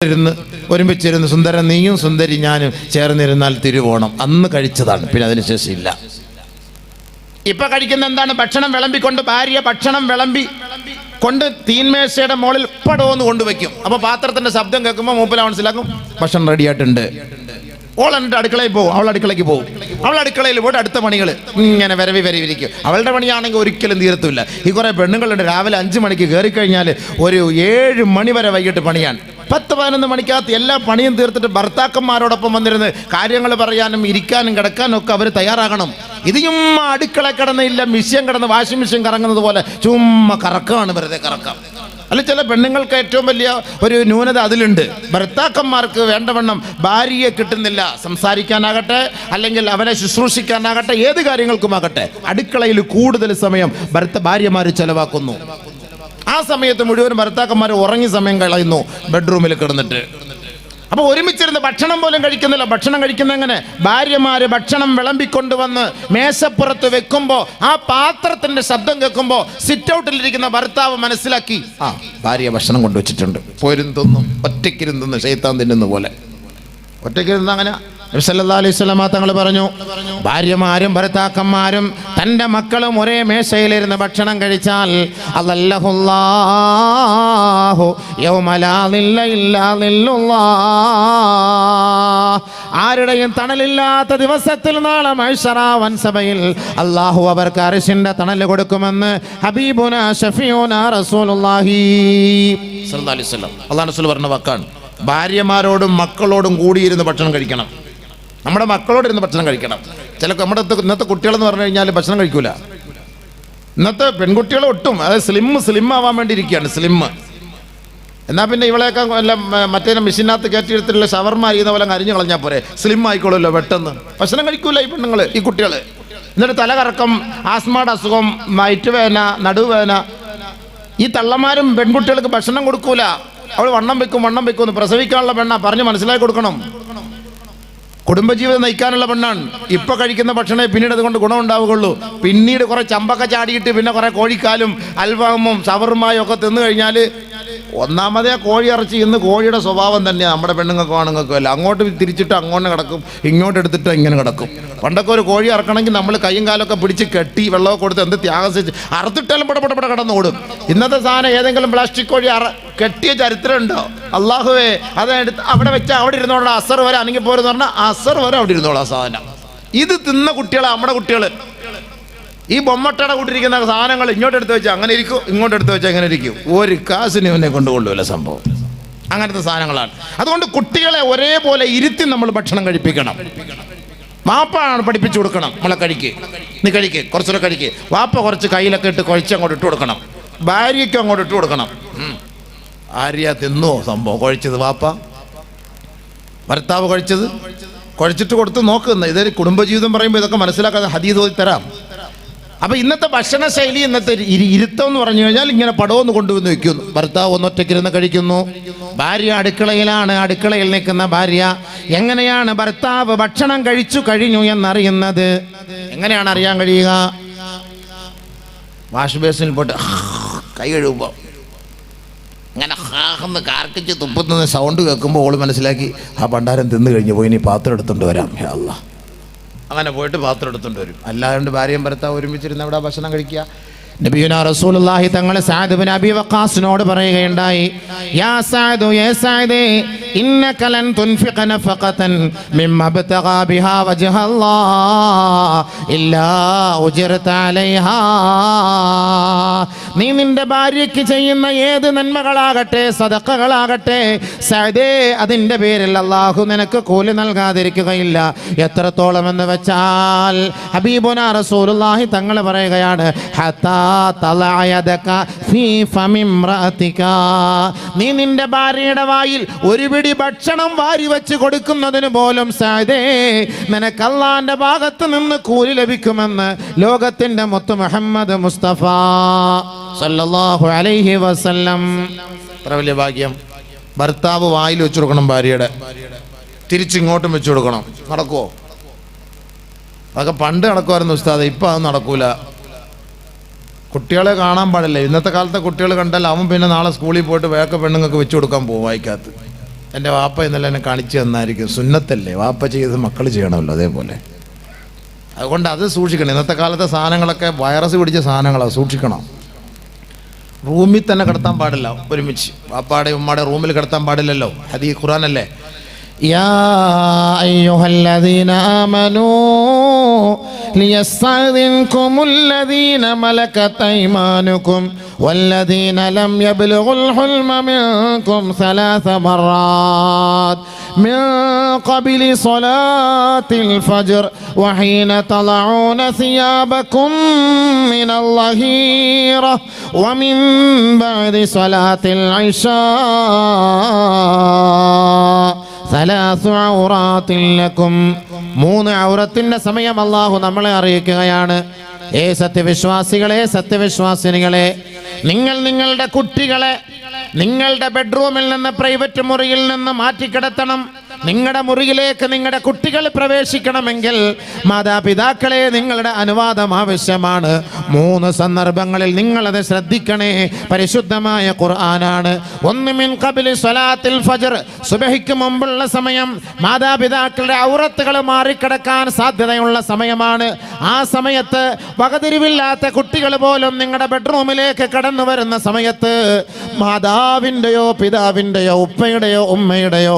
ഒരുമിച്ചിരുന്ന് സുന്ദരൻ നീയും സുന്ദരി ഞാനും ചേർന്നിരുന്നാൽ തിരുവോണം അന്ന് കഴിച്ചതാണ്. പിന്നെ അതിനുശേഷം ഇല്ല. ഇപ്പൊ കഴിക്കുന്ന എന്താണ്? ഭക്ഷണം വിളമ്പിക്കൊണ്ട് ഭാര്യ ഭക്ഷണം വിളമ്പി കൊണ്ട് തീന്മേശയുടെ മുകളിൽ പടവെന്ന് കൊണ്ടുവയ്ക്കും. അപ്പൊ പാത്രത്തിന്റെ ശബ്ദം കേൾക്കുമ്പോൾ മൂപ്പല മനസ്സിലാക്കും ഭക്ഷണം റെഡിയായിട്ടുണ്ട്. ഓൾ എന്നിട്ട് അടുക്കളയിൽ പോകും. അവൾ അടുക്കളയ്ക്ക് പോകും. അവൾ അടുക്കളയിൽ പോയിട്ട് അടുത്ത പണികൾ ഇങ്ങനെ വരവിരിക്കും. അവളുടെ പണിയാണെങ്കിൽ ഒരിക്കലും തീരത്തില്ല. ഈ കുറെ പെണ്ണുങ്ങളുണ്ട് രാവിലെ 5 മണിക്ക് കയറിക്കഴിഞ്ഞാൽ ഒരു 7 മണി വരെ വൈകിട്ട് പണിയാണ്. 10-11 മണിക്കകത്ത് എല്ലാ പണിയും തീർത്തിട്ട് ഭർത്താക്കന്മാരോടൊപ്പം വന്നിരുന്ന് കാര്യങ്ങൾ പറയാനും ഇരിക്കാനും കിടക്കാനും ഒക്കെ അവർ തയ്യാറാകണം. ഇത് ചുമ്മാ അടുക്കള കിടന്നില്ല മിഷ്യൻ കിടന്ന് വാഷിംഗ് മെഷീൻ കറങ്ങുന്നത് പോലെ ചുമ്മാ കറക്കമാണ്, വെറുതെ കറക്കാം. അല്ല, ചില പെണ്ണുങ്ങൾക്ക് ഏറ്റവും വലിയ ഒരു ന്യൂനത അതിലുണ്ട്. ഭർത്താക്കന്മാർക്ക് വേണ്ടവണ്ണം ഭാര്യയെ കിട്ടുന്നില്ല. സംസാരിക്കാനാകട്ടെ, അല്ലെങ്കിൽ അവനെ ശുശ്രൂഷിക്കാനാകട്ടെ, ഏത് കാര്യങ്ങൾക്കുമാകട്ടെ അടുക്കളയിൽ കൂടുതൽ സമയം ഭാര്യമാർ ചെലവാക്കുന്നു. ആ സമയത്ത് മുഴുവൻ ഭർത്താക്കന്മാർ ഉറങ്ങി സമയം കളയുന്നു ബെഡ്റൂമിൽ കിടന്നിട്ട്. അപ്പോൾ ഒരുമിച്ചിരുന്ന് ഭക്ഷണം പോലും കഴിക്കുന്നില്ല. ഭക്ഷണം കഴിക്കുന്ന എങ്ങനെ? ഭാര്യമാര് ഭക്ഷണം വിളമ്പിക്കൊണ്ടുവന്ന് മേശപ്പുറത്ത് വെക്കുമ്പോൾ ആ പാത്രത്തിന്റെ ശബ്ദം കേൾക്കുമ്പോൾ സിറ്റ് ഔട്ടിലിരിക്കുന്ന ഭർത്താവ് മനസ്സിലാക്കി, ഭാര്യ ഭക്ഷണം കൊണ്ടുവച്ചിട്ടുണ്ട്, പോരും തിന്നും. ഒറ്റയ്ക്കിരുന്ന് ശൈത്താൻ തിന്നുന്ന പോലെ ഒറ്റയ്ക്കിരുന്ന് അങ്ങനെ നബി സല്ലല്ലാഹു അലൈഹി വസല്ലം തങ്ങൾ പറഞ്ഞു, ഭാര്യമാരും ഭർത്താക്കന്മാരും തൻ്റെ മക്കളും ഒരേ മേശയിലിരുന്ന് ഭക്ഷണം കഴിച്ചാൽ അല്ലല്ലാഹു യൗമ ലാ ദില്ല ഇല്ലാ ദില്ലുല്ലാഹ്, ആരുടെയും തണലില്ലാത്ത ദിവസത്തിൽ നാളെ മഹ്ശറ വൻസഭയിൽ അല്ലാഹു അവർക്ക് അർശിന്റെ തണൽ കൊടുക്കുമെന്ന് ഹബീബുനാ ഷഫീഉനാ റസൂലുള്ളാഹി സല്ലല്ലാഹു അലൈഹി വസല്ലം അല്ലാഹു റസൂൽ പറഞ്ഞ വാക്കാണ്. ഭാര്യമാരോടും മക്കളോടും കൂടിയിരുന്ന് ഭക്ഷണം കഴിക്കണം. നമ്മുടെ മക്കളോടിരുന്ന് ഭക്ഷണം കഴിക്കണം. നമ്മുടെ ഇന്നത്തെ കുട്ടികളെന്ന് പറഞ്ഞു കഴിഞ്ഞാൽ ഭക്ഷണം കഴിക്കൂല. ഇന്നത്തെ പെൺകുട്ടികൾ ഒട്ടും, അതായത് സ്ലിം ആവാൻ വേണ്ടി ഇരിക്കുകയാണ്, സ്ലിം. എന്നാൽ പിന്നെ ഇവളെയൊക്കെ വല്ല മറ്റേ മെഷീനകത്ത് കയറ്റിയെടുത്തിട്ടുള്ള ഷവർമ അരിയുന്ന പോലെ അരിഞ്ഞു കളഞ്ഞാൽ പോരെ, സ്ലിം ആയിക്കോളൂല്ലോ പെട്ടെന്ന്. ഭക്ഷണം കഴിക്കൂല ഈ പെണ്ണുങ്ങൾ, ഈ കുട്ടികൾ. എന്നിട്ട് തലകറക്കം, ആസ്മയുടെ അസുഖം, വയറ്റുവേദന, നടുവേദന. ഈ തള്ളമാരും പെൺകുട്ടികൾക്ക് ഭക്ഷണം കൊടുക്കൂല. അവൾ വണ്ണം വെക്കും എന്ന് പ്രസവിക്കാനുള്ള പെണ്ണ പറഞ്ഞ് മനസ്സിലാക്കി കൊടുക്കണം. കുടുംബജീവിതം നയിക്കാനുള്ള പെണ്ണാണ്. ഇപ്പൊ കഴിക്കുന്ന ഭക്ഷണമേ പിന്നീട് അതുകൊണ്ട് ഗുണമുണ്ടാവുകയുള്ളൂ. പിന്നീട് കുറെ ചമ്പക്ക ചാടിയിട്ട് പിന്നെ കുറെ കോഴിക്കാലും അൽഫാമും ഷവർമായും ഒക്കെ തിന്നു കഴിഞ്ഞാൽ ഒന്നാമതേ കോഴി ഇറച്ചി ഇന്ന് കോഴിയുടെ സ്വഭാവം തന്നെയാണ്. നമ്മുടെ പെണ്ണുങ്ങൾക്കും ആണുങ്ങൾക്കും അല്ല, അങ്ങോട്ട് തിരിച്ചിട്ട് അങ്ങോട്ട് കിടക്കും, ഇങ്ങോട്ട് എടുത്തിട്ട് ഇങ്ങനെ കിടക്കും. പണ്ടൊക്കെ ഒരു കോഴി ഇറക്കണമെങ്കിൽ നമ്മൾ കൈയും കാലൊക്കെ പിടിച്ച് കെട്ടി വെള്ളമൊക്കെ കൊടുത്ത് എന്ത് ത്യാഗം ചെയ്ത് അറുത്തിട്ടാലും പടപട കടന്നോടും. ഇന്നത്തെ സാധനം ഏതെങ്കിലും പ്ലാസ്റ്റിക് കോഴി കെട്ടിയ ചരിത്രം ഉണ്ടോ? അള്ളാഹുവേ, അതെടുത്ത് അവിടെ വെച്ചാൽ അവിടെ ഇരുന്നോളാം, അസർ വരെ അനങ്ങി പോരെന്ന് പറഞ്ഞാൽ അസർ വരെ അവിടെ ഇരുന്നോളാം സാധനം. ഇത് തിന്ന കുട്ടികളെ നമ്മുടെ കുട്ടികൾ ഈ ബൊമ്മട്ടയുടെ കൂട്ടിരിക്കുന്ന സാധനങ്ങൾ ഇങ്ങോട്ട് എടുത്ത് വെച്ചാൽ അങ്ങനെ ഇരിക്കും, ഇങ്ങോട്ട് എടുത്ത് വെച്ചാൽ അങ്ങനെ ഇരിക്കും. ഒരു കാശിന് ഇവനെ കൊണ്ടുകൊള്ളുമല്ല സംഭവം. അങ്ങനത്തെ സാധനങ്ങളാണ്. അതുകൊണ്ട് കുട്ടികളെ ഒരേപോലെ ഇരുത്തി നമ്മൾ ഭക്ഷണം കഴിപ്പിക്കണം. വാപ്പാണ് പഠിപ്പിച്ചു കൊടുക്കണം. നമ്മളെ കഴിക്ക്, നീ കഴിക്ക്, കുറച്ചുകൂടെ കഴിക്ക്. വാപ്പ കുറച്ച് കയ്യിലൊക്കെ ഇട്ട് കുഴച്ച് അങ്ങോട്ട് ഇട്ട് കൊടുക്കണം. ഭാര്യയ്ക്കും അങ്ങോട്ട് ഇട്ട് കൊടുക്കണം. ഭാര്യ തിന്നോ സംഭവം കുഴച്ചത്? വാപ്പ ഭർത്താവ് കുഴച്ചിട്ട് കൊടുത്ത് നോക്കുന്ന. ഇതൊരു കുടുംബജീവിതം പറയുമ്പോൾ ഇതൊക്കെ മനസ്സിലാക്കാതെ ഹദീസ് ഓതി തരാം. അപ്പൊ ഇന്നത്തെ ഭക്ഷണ ശൈലി, ഇന്നത്തെ ഇരുത്തം എന്ന് പറഞ്ഞു കഴിഞ്ഞാൽ ഇങ്ങനെ പടവൊന്ന് കൊണ്ടുവന്ന് വെക്കുന്നു. ഭർത്താവ് ഒന്നൊറ്റയ്ക്കിരുന്ന് കഴിക്കുന്നു, ഭാര്യ അടുക്കളയിലാണ്. അടുക്കളയിൽ നിൽക്കുന്ന ഭാര്യ എങ്ങനെയാണ് ഭർത്താവ് ഭക്ഷണം കഴിച്ചു കഴിഞ്ഞു എന്നറിയുന്നത്? എങ്ങനെയാണ് അറിയാൻ കഴിയുക? വാഷ് ബേസിനിൽ പോയിട്ട് കൈ കഴുകുമ്പോൾ അങ്ങനെ ഹാന്ന് കാർക്കിച്ച് തുപ്പുന്ന സൗണ്ട് കേൾക്കുമ്പോൾ ഓള് മനസ്സിലാക്കി ആ ഭണ്ഡാരം തിന്നു കഴിഞ്ഞു പോയി, ഇനി പാത്രം എടുത്തുകൊണ്ട് വരാം. അല്ലാഹ്, അങ്ങനെ പോയിട്ട് പാത്രം എടുത്തുകൊണ്ട് വരും. അല്ലാണ്ട് ഭാര്യയും ഭർത്താവ് ഒരുമിച്ചിരുന്ന് അവിടെ ഭക്ഷണം കഴിക്കുക. നബിയുനാ റസൂലുള്ളാഹി തങ്ങൾ സഅദ് ഇബ്നു അബി വഖാസിനോട് പറയുകയുണ്ടായി, യാ സഅദു യാ സഅദേ ഇന്നക ലൻ തുൻഫിഖ നഫഖതൻ മിമ്മ ബതഗാ ബിഹാ വജ്ഹല്ലാഹ് ഇല്ലാ ഉജിർത അലൈഹാ. നീ നിന്റെ ഭാര്യയ്ക്ക് ചെയ്യുന്ന ഏത് നന്മകളാകട്ടെ, സദഖകളാകട്ടെ, സഅദേ, അതിൻ്റെ പേരിൽ അല്ലാഹു നിനക്ക് കൂലി നൽകാതിരിക്കുകയില്ല. എത്രത്തോളം എന്ന് വെച്ചാൽ ഹബീബുനാ റസൂലുള്ളാഹി തങ്ങൾ പറയുകയാണ്, ഹത്താ നീ നിന്റെ ഭാര്യയുടെ വായിൽ ഒരു പിടി ഭക്ഷണം വാരി വെച്ച് കൊടുക്കുന്നതിന് പോലും സഅദേ നിനക്ക് അല്ലാഹുവിന്റെ ഭാഗത്ത് നിന്ന് കൂലി ലഭിക്കുമെന്ന് ലോകത്തിന്റെ മുത്ത് മുഹമ്മദ് മുസ്തഫ സല്ലല്ലാഹു അലൈഹി വസല്ലം. എത്ര വലിയ ഭാഗ്യം! ഭർത്താവ് വായിൽ വെച്ചു കൊടുക്കണം ഭാര്യയുടെ, തിരിച്ചിങ്ങോട്ടും വെച്ചു കൊടുക്കണം. നടക്കുവോ? അതൊക്കെ പണ്ട് നടക്കുമായിരുന്നു ഉസ്താദ്, ഇപ്പം അത് നടക്കൂല. കുട്ടികളെ കാണാൻ പാടില്ല. ഇന്നത്തെ കാലത്തെ കുട്ടികൾ കണ്ടാൽ അവൻ പിന്നെ നാളെ സ്കൂളിൽ പോയിട്ട് വേക്ക പെണ്ണുങ്ങൾക്ക് വെച്ചു കൊടുക്കാൻ പോകും വായിക്കാത്ത. എൻ്റെ വാപ്പ ഇന്നലെ എന്നെ കാണിച്ചു തന്നായിരിക്കും. സുന്നത്തല്ലേ, വാപ്പ ചെയ്ത് മക്കൾ ചെയ്യണമല്ലോ. അതേപോലെ അതുകൊണ്ട് അത് സൂക്ഷിക്കണം. ഇന്നത്തെ കാലത്തെ സാധനങ്ങളൊക്കെ വൈറസ് പിടിച്ച സാധനങ്ങളാണ്, സൂക്ഷിക്കണം. റൂമിൽ തന്നെ കിടത്താൻ പാടില്ല ഒരുമിച്ച്. വാപ്പാടെ ഉമ്മാടെ റൂമിൽ കിടത്താൻ പാടില്ലല്ലോ. ഹദീസ് ഖുർആനല്ലേ. യാ അയ്യുഹല്ലദീന ആമനൂ ലിയസ്തഅദിൻകുമുല്ലദീന മലകത് അയ്മാനുകും വല്ലദീന ലം യബ്ലുഗുൽ ഹുൽമ മിൻകും സലാസ മറാത്ത് മിൻ ഖബ്ലി സ്വലാത്തിൽ ഫജ്ർ വഹീന തളഊന സിയാബകും മിനൽ ലഹീറ വമിൻ ബഅദി സ്വലാത്തിൽ ഇശാ സലാസു ഔറാത്തിൻ ലക്കും. 3 ഔറത്തിന്റെ സമയം അല്ലാഹു നമ്മളെ അറിയിക്കുകയാണ്. സത്യവിശ്വാസികളെ, സത്യവിശ്വാസിനികളെ, നിങ്ങൾ നിങ്ങളുടെ കുട്ടികളെ നിങ്ങളുടെ ബെഡ്റൂമിൽ നിന്ന്, പ്രൈവറ്റ് മുറിയിൽ നിന്ന് മാറ്റിക്കിടത്തണം. നിങ്ങളുടെ മുറിയിലേക്ക് നിങ്ങളുടെ കുട്ടികൾ പ്രവേശിക്കണമെങ്കിൽ മാതാപിതാക്കളെ നിങ്ങളുടെ അനുവാദം ആവശ്യമാണ്. 3 സന്ദർഭങ്ങളിൽ നിങ്ങളത് ശ്രദ്ധിക്കണേ. പരിശുദ്ധമായ ഖുർആനാണ്. ഒന്ന് മിൻ ഖബ്ലി സ്വലാത്തിൽ ഫജ്ർ, സുബഹിക്ക് മുമ്പുള്ള സമയം. മാതാപിതാക്കളുടെ ഔറത്തുകൾ മാറിക്കിടക്കാൻ സാധ്യതയുള്ള സമയമാണ്. ആ സമയത്ത് വകതിരിവില്ലാത്ത കുട്ടികൾ പോലും നിങ്ങളുടെ ബെഡ്റൂമിലേക്ക് കടന്നു വരുന്ന സമയത്ത് മാതാവിൻ്റെയോ പിതാവിൻ്റെയോ ഉപ്പയുടെയോ ഉമ്മയുടെയോ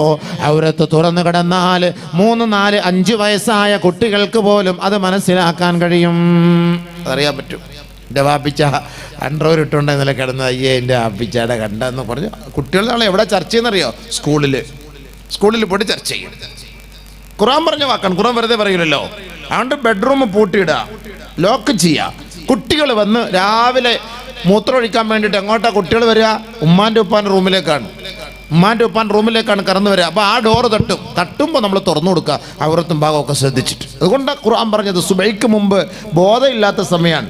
ഔറത്ത് തുറന്നു കിടന്നാൽ 3, 4, 5 വയസ്സായ കുട്ടികൾക്ക് പോലും അത് മനസ്സിലാക്കാൻ കഴിയും, അറിയാൻ പറ്റും. എൻ്റെ വാപ്പിച്ച അൺഡ്രോയിഡ് ഇട്ടുകൊണ്ട് ഇന്നലെ കിടന്ന് അയ്യേ എൻ്റെ വാപ്പിച്ചയുടെ കണ്ടെന്ന് പറഞ്ഞു. കുട്ടികൾ നാളെ എവിടെ ചർച്ച ചെയ്യുന്നറിയോ? സ്കൂളിൽ പോയിട്ട് ചർച്ച ചെയ്യും. ഖുർആൻ പറഞ്ഞ വാക്കാണ്, ഖുർആൻ വെറുതെ പറയില്ലല്ലോ. അതുകൊണ്ട് ബെഡ്റൂം പൂട്ടിയിടുക, ലോക്ക് ചെയ്യുക. കുട്ടികൾ വന്ന് രാവിലെ മൂത്രമൊഴിക്കാൻ വേണ്ടിയിട്ട് എങ്ങോട്ടാണ് കുട്ടികൾ വരിക? ഉമ്മാൻ്റെ ഉപ്പാൻ്റെ റൂമിലേക്കാണ് കടന്നു വരിക. അപ്പോൾ ആ ഡോറ് തട്ടുമ്പോൾ നമ്മൾ തുറന്നു കൊടുക്കുക, ഔറത്തും ഭാഗമൊക്കെ ശ്രദ്ധിച്ചിട്ട്. അതുകൊണ്ടാണ് ഖുർആൻ പറഞ്ഞത് സുബഹിക്ക് മുമ്പ് ബോധമില്ലാത്ത സമയമാണ്.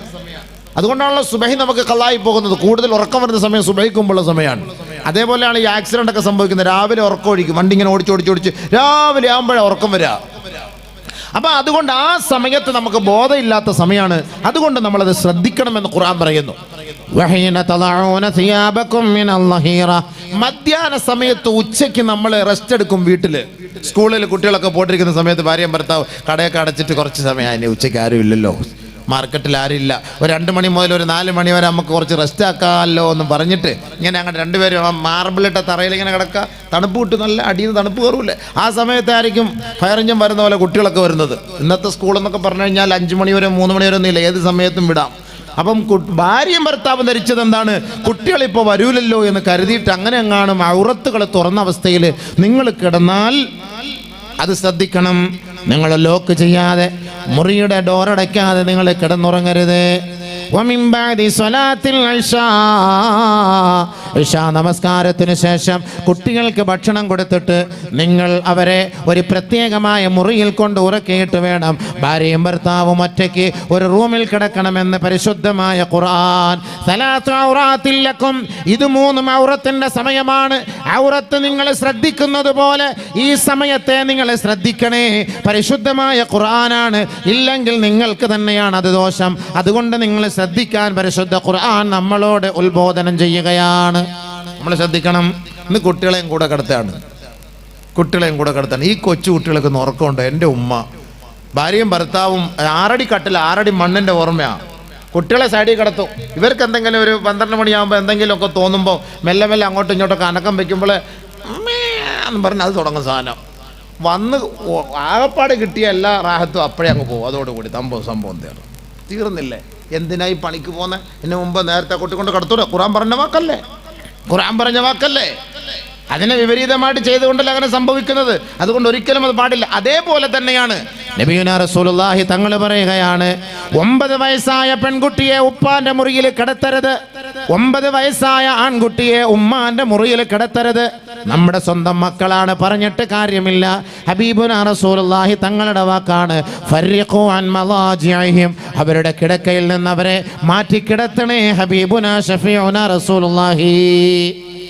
അതുകൊണ്ടാണല്ലോ സുബഹി നമുക്ക് ഖളായി പോകുന്നത്. കൂടുതൽ ഉറക്കം വരുന്ന സമയം സുബഹിക്ക് മുമ്പുള്ള സമയമാണ്. അതേപോലെയാണ് ഈ ആക്സിഡൻ്റ് ഒക്കെ സംഭവിക്കുന്നത്. രാവിലെ ഉറക്കം ഒഴിക്കും, വണ്ടി ഇങ്ങനെ ഓടിച്ച് രാവിലെ ആകുമ്പോഴേ ഉറക്കം വരിക. അപ്പം അതുകൊണ്ട് ആ സമയത്ത് നമുക്ക് ബോധമില്ലാത്ത സമയമാണ്. അതുകൊണ്ട് നമ്മളത് ശ്രദ്ധിക്കണമെന്ന് ഖുർആൻ പറയുന്നു. മധ്യാഹ്ന സമയത്ത്, ഉച്ചയ്ക്ക് നമ്മൾ റെസ്റ്റ് എടുക്കും. വീട്ടിൽ സ്കൂളിൽ കുട്ടികളൊക്കെ പോയിട്ടിരിക്കുന്ന സമയത്ത് ഭാര്യയും ഭർത്താവ് കടയൊക്കെ അടച്ചിട്ട് കുറച്ച് സമയം, അതിന് ഉച്ചയ്ക്ക് ആരും ഇല്ലല്ലോ, മാർക്കറ്റിൽ ആരുമില്ല, ഒരു 2 മണി മുതൽ ഒരു 4 മണി വരെ നമുക്ക് കുറച്ച് റെസ്റ്റ് ആക്കാമല്ലോ എന്ന് പറഞ്ഞിട്ട് ഇങ്ങനെ അങ്ങോട്ട് 2 പേരും മാർബിളിട്ട തറയിൽ ഇങ്ങനെ കിടക്കുക. തണുപ്പ് കിട്ടും, നല്ല അടിയിൽ നിന്ന് തണുപ്പ് കയറൂല്ലേ. ആ സമയത്തായിരിക്കും ഫയർ എഞ്ചിൻ വരുന്ന പോലെ കുട്ടികളൊക്കെ വരുന്നത്. ഇന്നത്തെ സ്കൂളെന്നൊക്കെ പറഞ്ഞു കഴിഞ്ഞാൽ 5 മണി വരെ 3 മണി വരെ ഒന്നുമില്ല, ഏത് സമയത്തും വിടാം. അപ്പം ഭാര്യയും ഭർത്താവും ധരിച്ചത് എന്താണ്? കുട്ടികളിപ്പോൾ വരൂലല്ലോ എന്ന് കരുതിയിട്ട് അങ്ങനെ എങ്ങാനും ഔറത്തുകൾ തുറന്ന അവസ്ഥയിൽ നിങ്ങൾ കിടന്നാൽ അത് ശ്രദ്ധിക്കണം. നിങ്ങൾ ലോക്ക് ചെയ്യാതെ, മുറിയുടെ ഡോറടയ്ക്കാതെ നിങ്ങൾ കിടന്നുറങ്ങരുത്. ഇശാ നമസ്കാരത്തിന് ശേഷം കുട്ടികൾക്ക് ഭക്ഷണം കൊടുത്തിട്ട് നിങ്ങൾ അവരെ ഒരു പ്രത്യേകമായ മുറിയിൽ കൊണ്ട് ഉറക്കിയിട്ട് വേണം ഭാര്യയും ഭർത്താവും ഒറ്റയ്ക്ക് ഒരു റൂമിൽ കിടക്കണമെന്ന് പരിശുദ്ധമായ ഖുർആൻ. സലാത്തു ഔറാത്തിൽ ലക്കും, ഇത് 3 ഔറത്തിന്റെ സമയമാണ്. ഔറത്ത് നിങ്ങൾ ശ്രദ്ധിക്കുന്നത് പോലെ ഈ സമയത്തെ നിങ്ങൾ ശ്രദ്ധിക്കണേ. പരിശുദ്ധമായ ഖുർആനാണ്, ഇല്ലെങ്കിൽ നിങ്ങൾക്ക് തന്നെയാണ് അത് ദോഷം. അതുകൊണ്ട് നിങ്ങൾ ശ്രദ്ധിക്കാൻ പരിശുദ്ധ ഖുർആൻ നമ്മളോട് ഉത്ബോധനം ചെയ്യുകയാണ്. നമ്മൾ ശ്രദ്ധിക്കണം. ഇന്ന് കുട്ടികളെയും കൂടെ കിടത്താണ്. ഈ കൊച്ചു കുട്ടികൾക്ക് ഉറക്കമുണ്ട്. എൻ്റെ ഉമ്മ, ഭാര്യയും ഭർത്താവും 6 അടി കട്ടിൽ, 6 അടി മണ്ണിൻ്റെ ഓർമ്മയാണ്. കുട്ടികളെ സൈഡിൽ കിടത്തും. ഇവർക്ക് എന്തെങ്കിലും ഒരു 12 മണിയാകുമ്പോൾ എന്തെങ്കിലുമൊക്കെ തോന്നുമ്പോൾ മെല്ലെ അങ്ങോട്ടും ഇങ്ങോട്ടൊക്കെ അനക്കം വെക്കുമ്പോൾ എന്ന് പറഞ്ഞ് അത് തുടങ്ങും സാധനം. വന്ന് ആകപ്പാട് കിട്ടിയ എല്ലാ റാഹത്തും അപ്പോഴേ അങ്ങ് പോകും. അതോടുകൂടി സംഭവം തീർന്നില്ലേ? എന്തിനായി പണിക്ക് പോകുന്നത്? ഇതിന് മുമ്പ് നേരത്തെ കൊട്ടിക്കൊണ്ട് കടത്തൂടെ? ഖുർആൻ പറഞ്ഞ വാക്കല്ലേ. അതിനെ വിപരീതമായിട്ട് ചെയ്തുകൊണ്ടല്ല അങ്ങനെ സംഭവിക്കുന്നത്. അതുകൊണ്ട് ഒരിക്കലും അത് പാടില്ല. അതേപോലെ തന്നെയാണ് നബിയുനാ റസൂലുള്ളാഹി തങ്ങൾ പറയുകയാണ്, 9 വയസ്സായ പെൺകുട്ടിയെ ഉപ്പാന്റെ മുറിയിൽ കിടത്തരുത്, 9 വയസ്സായ ആൺകുട്ടിയെ ഉമ്മാന്റെ മുറിയിൽ കിടത്തരുത്. നമ്മുടെ സ്വന്തം മക്കളാണ്, പറഞ്ഞിട്ട് കാര്യമില്ല. ഹബീബുനാ റസൂലുള്ളാഹി തങ്ങളുടെ വാക്കാണ്, ഫർരിഖു അൻ മളാജിഇഹിം, അവരുടെ കിടക്കയിൽ നിന്ന് അവരെ മാറ്റി കിടത്തണേ. ഹബീബുനാ ഷഫീഉനാ റസൂലുള്ളാഹി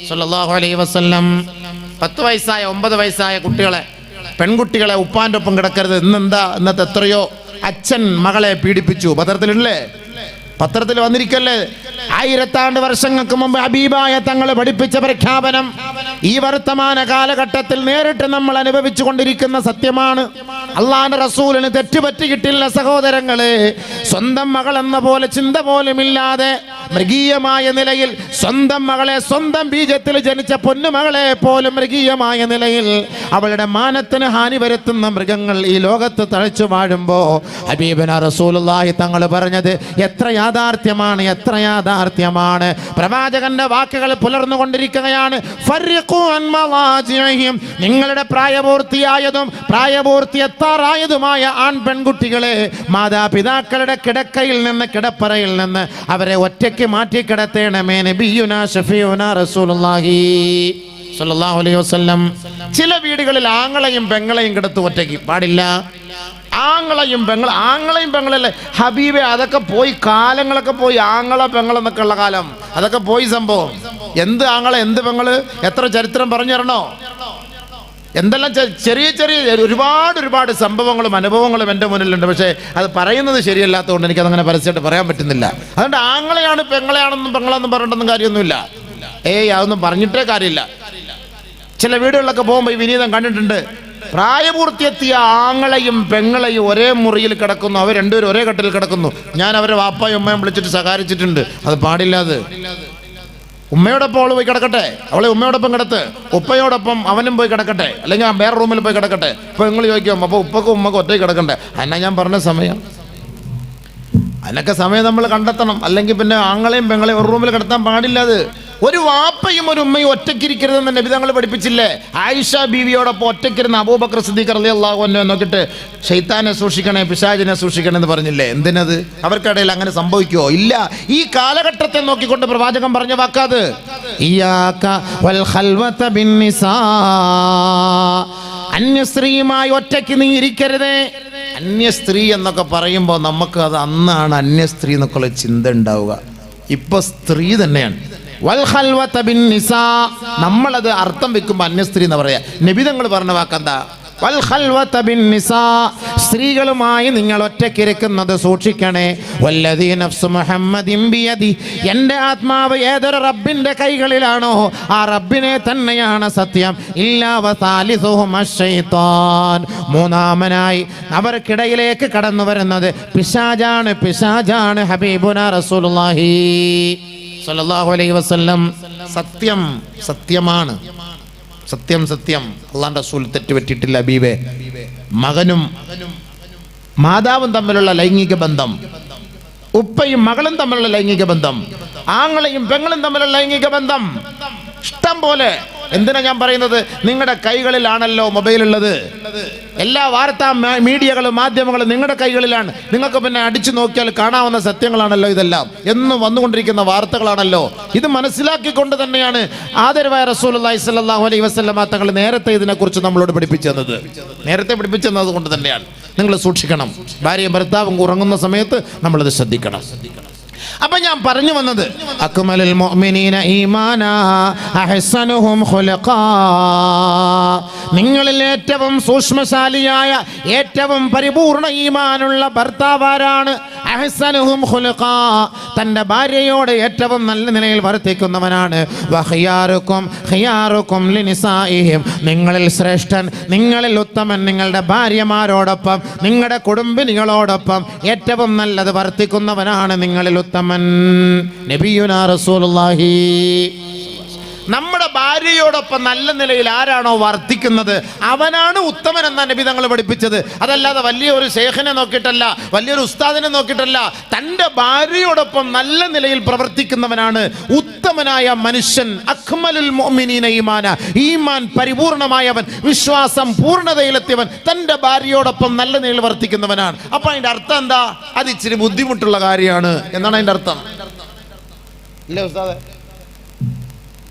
സ്വല്ലല്ലാഹു അലൈഹി വസല്ലം. 10 വയസ്സായ 9 വയസ്സായ പെൺകുട്ടികളെ ഉപ്പാൻ്റെ ഒപ്പം കിടക്കരുത്. ഇന്നത്തെ എത്രയോ അച്ഛൻ മകളെ പീഡിപ്പിച്ചു. പത്രത്തിൽ വന്നിരിക്കല്ലേ? 1000 വർഷങ്ങൾക്ക് മുമ്പ് ഹബീബായ തങ്ങൾ പഠിപ്പിച്ച പ്രഖ്യാപനം. ഈ വർത്തമാന കാലഘട്ടത്തിൽ നേരിട്ട് നമ്മൾ അനുഭവിച്ചു കൊണ്ടിരിക്കുന്ന സത്യമാണ്. അള്ളാഹുവിന്റെ റസൂലിന് തെറ്റുപറ്റിയിട്ടില്ല സഹോദരങ്ങളെ. സ്വന്തം മകൾ എന്ന പോലെ ചിന്ത പോലുമില്ലാതെ മൃഗീയമായ നിലയിൽ സ്വന്തം മകളെ, സ്വന്തം ബീജത്തിൽ ജനിച്ച പൊന്നുമകളെ പോലും മൃഗീയമായ നിലയിൽ അവളുടെ മാനത്തിന് ഹാനി വരുത്തുന്ന മൃഗങ്ങൾ ഈ ലോകത്ത് തഴച്ചു വാഴുമ്പോ ഹബീബന റസൂലുള്ളാഹി തങ്ങൾ പറഞ്ഞത് എത്ര യാഥാർത്ഥ്യമാണ്, എത്ര യാഥാർത്ഥ്യമാണ്. പ്രവാചകന്റെ വാക്കുകൾ പുലർന്നുകൊണ്ടിരിക്കുകയാണ്. നിങ്ങളുടെ പ്രായപൂർത്തിയായതും പ്രായപൂർത്തിയെത്താറായതുമായ ആൺ പെൺകുട്ടികളെ മാതാപിതാക്കളുടെ കിടക്കയിൽ നിന്ന്, കിടപ്പറയിൽ നിന്ന് അവരെ ഒറ്റയ്ക്ക് മാറ്റിക്കിടത്തേണമേ. നബിയുനാ ഷഫീഉനാ റസൂലുള്ളാഹി സ്വല്ലല്ലാഹു അലൈഹി വസല്ലം. ചില വീടുകളിൽ ആങ്ങളെയും പെങ്ങളെയും കിടത്ത് ഒറ്റയ്ക്ക് പാടില്ല. ആങ്ങളെയും പെങ്ങളല്ലേ ഹബീബെ, അതൊക്കെ പോയി, കാലങ്ങളൊക്കെ പോയി. ആങ്ങള പെങ്ങളെന്നൊക്കെ ഉള്ള കാലം അതൊക്കെ പോയി സംഭവം. എന്ത് ആങ്ങളെ, എന്ത് പെങ്ങള്, എത്ര ചരിത്രം പറഞ്ഞു തരണോ? എന്തെല്ലാം ചെറിയ ചെറിയ ഒരുപാട് സംഭവങ്ങളും അനുഭവങ്ങളും എൻ്റെ മുന്നിലുണ്ട്. പക്ഷേ അത് പറയുന്നത് ശരിയല്ലാത്തതുകൊണ്ട് എനിക്കതങ്ങനെ പരസ്യമായിട്ട് പറയാൻ പറ്റുന്നില്ല. അതുകൊണ്ട് ആങ്ങളെയാണ് പെങ്ങളെയാണെന്നും പെങ്ങളെന്നും പറഞ്ഞിട്ടൊന്നും കാര്യമൊന്നുമില്ല. അതൊന്നും പറഞ്ഞിട്ടേ കാര്യമില്ല. ചില വീടുകളിലൊക്കെ പോകുമ്പോൾ ഈ വിനീതം കണ്ടിട്ടുണ്ട്. പ്രായപൂർത്തിയെത്തിയ ആങ്ങളെയും പെങ്ങളെയും ഒരേ മുറിയിൽ കിടക്കുന്നു, അവർ രണ്ടുപേരും ഒരേ കട്ടിൽ കിടക്കുന്നു. ഞാൻ അവരെ വാപ്പായും ഉമ്മയും വിളിച്ചിട്ട് സഹായിച്ചിട്ടുണ്ട്. അത് പാടില്ല. അത് ഉമ്മയോടൊപ്പം അവൾ പോയി കിടക്കട്ടെ, അവളെ ഉമ്മയോടൊപ്പം കിടത്ത്, ഉപ്പയോടൊപ്പം അവനും പോയി കിടക്കട്ടെ, അല്ലെങ്കിൽ ആ വേറെ റൂമിൽ പോയി കിടക്കട്ടെ. ഇപ്പൊ നിങ്ങൾ ചോദിക്കും, അപ്പോൾ ഉപ്പക്കും ഉമ്മക്കും ഒറ്റയ്ക്ക് കിടക്കണ്ടേ? എന്നാ ഞാൻ പറഞ്ഞ സമയം, അതിനൊക്കെ സമയം നമ്മൾ കണ്ടെത്തണം. അല്ലെങ്കിൽ പിന്നെ ആങ്ങളെയും പെങ്ങളെയും ഒരു റൂമിൽ കിടത്താൻ പാടില്ല. അത് ഒരു വാപ്പയും ഒരു ഉമ്മയും ഒറ്റയ്ക്കിരിക്കരുതെന്ന് നബി തങ്ങൾ പഠിപ്പിച്ചില്ലേ? ആയിഷ ബീവിയോടൊപ്പം ഒറ്റയ്ക്കിരുന്ന അബൂബക്കർ സിദ്ദീഖ് റളിയല്ലാഹു അൻഹു നോക്കിയിട്ട് ശൈത്താനെ സൂക്ഷിക്കണേ, പിശാചിനെ സൂക്ഷിക്കണേ എന്ന് പറഞ്ഞില്ലേ? എന്തിനത്? അവർക്കിടയിൽ അങ്ങനെ സംഭവിക്കുമോ? ഇല്ല. ഈ കാലഘട്ടത്തെ നോക്കിക്കൊണ്ട് പ്രവാചകൻ പറഞ്ഞ വാക്കാത്. ഇയ്യാക വൽ ഖൽവത ബിന്നിസാ, അന്യസ്ത്രീയുമായി ഒറ്റയ്ക്ക് നീ ഇരിക്കരുതേ. അന്യസ്ത്രീ എന്നൊക്കെ പറയുമ്പോൾ നമുക്ക് അത് അന്നാണ് അന്യസ്ത്രീ എന്നൊക്കെയുള്ള ചിന്ത ഉണ്ടാവുക. ഇപ്പൊ സ്ത്രീ തന്നെയാണ്. നമ്മളത് അർത്ഥം വെക്കുമ്പോൾ അന്യസ്ത്രീ എന്ന് പറയാ. നബിതങ്ങൾ പറഞ്ഞ വാക്കെന്താ? സ്ത്രീകളുമായി നിങ്ങൾ ഒറ്റയ്ക്കിരിക്കുന്നത് സൂക്ഷിക്കണേ. വല്ലദീ നഫ്സു മുഹമ്മദിൻ ബിയദി, എൻ്റെ ആത്മാവ് ഏതൊരു റബ്ബിന്റെ കൈകളിലാണോ ആ റബ്ബിനെ തന്നെയാണ് സത്യം. ഇല്ലാ വസാലിസുഹും അശ്ശൈത്താൻ, മൂന്നാമനായി അവർക്കിടയിലേക്ക് കടന്നു വരുന്നത് പിശാചാണ്. ഹബീബുനാ റസൂലുള്ളാഹി സ്വല്ലല്ലാഹു അലൈഹി വസല്ലം. സത്യമാണ്. സത്യം. അല്ലാഹുവിന്റെ റസൂൽ തെറ്റുപറ്റിയിട്ടില്ല. ഹബീബേ, മകനും മാതാവും തമ്മിലുള്ള ലൈംഗിക ബന്ധം, ഉപ്പയും മകളും തമ്മിലുള്ള ലൈംഗിക ബന്ധം, ആങ്ങളെയും പെങ്ങളും തമ്മിലുള്ള ലൈംഗിക ബന്ധം ഇഷ്ടം പോലെ. എന്തിനാ ഞാൻ പറയുന്നത്? നിങ്ങളുടെ കൈകളിലാണല്ലോ മൊബൈലുള്ളത്. എല്ലാ വാർത്താ മീഡിയകളും മാധ്യമങ്ങളും നിങ്ങളുടെ കൈകളിലാണ്. നിങ്ങൾക്ക് പിന്നെ അടിച്ചു നോക്കിയാൽ കാണാവുന്ന സത്യങ്ങളാണല്ലോ ഇതെല്ലാം. എന്നും വന്നുകൊണ്ടിരിക്കുന്ന വാർത്തകളാണല്ലോ. ഇത് മനസ്സിലാക്കിക്കൊണ്ട് തന്നെയാണ് ആദരവായ റസൂലുള്ളാഹി സ്വല്ലല്ലാഹു അലൈഹി വസല്ലം തങ്ങൾ നേരത്തെ ഇതിനെക്കുറിച്ച് നമ്മളോട് പഠിപ്പിച്ചു തന്നത് കൊണ്ട് തന്നെയാണ്. നിങ്ങൾ സൂക്ഷിക്കണം. ഭാര്യയും ഭർത്താവും ഉറങ്ങുന്ന സമയത്ത് നമ്മളത് ശ്രദ്ധിക്കണം. അപ്പൊ ഞാൻ പറഞ്ഞു വന്നത്, അക്മലുൽ മുഅ്മിനീന ഈമാനാ അഹ്സനുഹും ഖുലുഖാ, നിങ്ങളിൽ ഏറ്റവും സൂക്ഷ്മശാലിയായ, ഏറ്റവും പരിപൂർണ ഈമാനുള്ള ഭർത്താവാരാണ്? അഹ്സനുഹും ഖുലുഖാ, തന്റെ ഭാര്യയോട് ഏറ്റവും നല്ല നിലയിൽ വർത്തിക്കുന്നവനാണ്. ഖിയാറുക്കും ലിനിസാഇഹിം, നിങ്ങളിൽ ശ്രേഷ്ഠൻ, നിങ്ങളിൽ ഉത്തമൻ നിങ്ങളുടെ ഭാര്യമാരോടൊപ്പം, നിങ്ങളുടെ കുടുംബിനികളോടൊപ്പം ഏറ്റവും നല്ലത് വർത്തിക്കുന്നവനാണ് നിങ്ങളിൽ ഉത്തമൻ. നബിയുനാ റസൂലുള്ളാഹി. നമ്മുടെ ഭാര്യയോടൊപ്പം നല്ല നിലയിൽ ആരാണോ വർത്തിക്കുന്നത് അവനാണ് ഉത്തമൻ എന്നാണ് നബി തങ്ങൾ പഠിപ്പിച്ചത്. അതല്ലാതെ വലിയൊരു ശേഖനെ നോക്കിയിട്ടല്ല, വലിയൊരു ഉസ്താദിനെ നോക്കിയിട്ടല്ല. തൻ്റെ ഭാര്യയോടൊപ്പം നല്ല നിലയിൽ പ്രവർത്തിക്കുന്നവനാണ് ഉത്തമനായ മനുഷ്യൻ. അക്മലുൽ മുഅ്മിനീന ഈമാന, ഈമാൻ പരിപൂർണമായവൻ, വിശ്വാസം പൂർണ്ണതയിലെത്തിയവൻ തൻ്റെ ഭാര്യയോടൊപ്പം നല്ല നിലയിൽ വർത്തിക്കുന്നവനാണ്. അപ്പൊ അതിന്റെ അർത്ഥം എന്താ? അത് ഇച്ചിരി ബുദ്ധിമുട്ടുള്ള കാര്യമാണ് എന്നാണ് അതിന്റെ അർത്ഥം. ഇല്ലേ ഉസ്താദേ?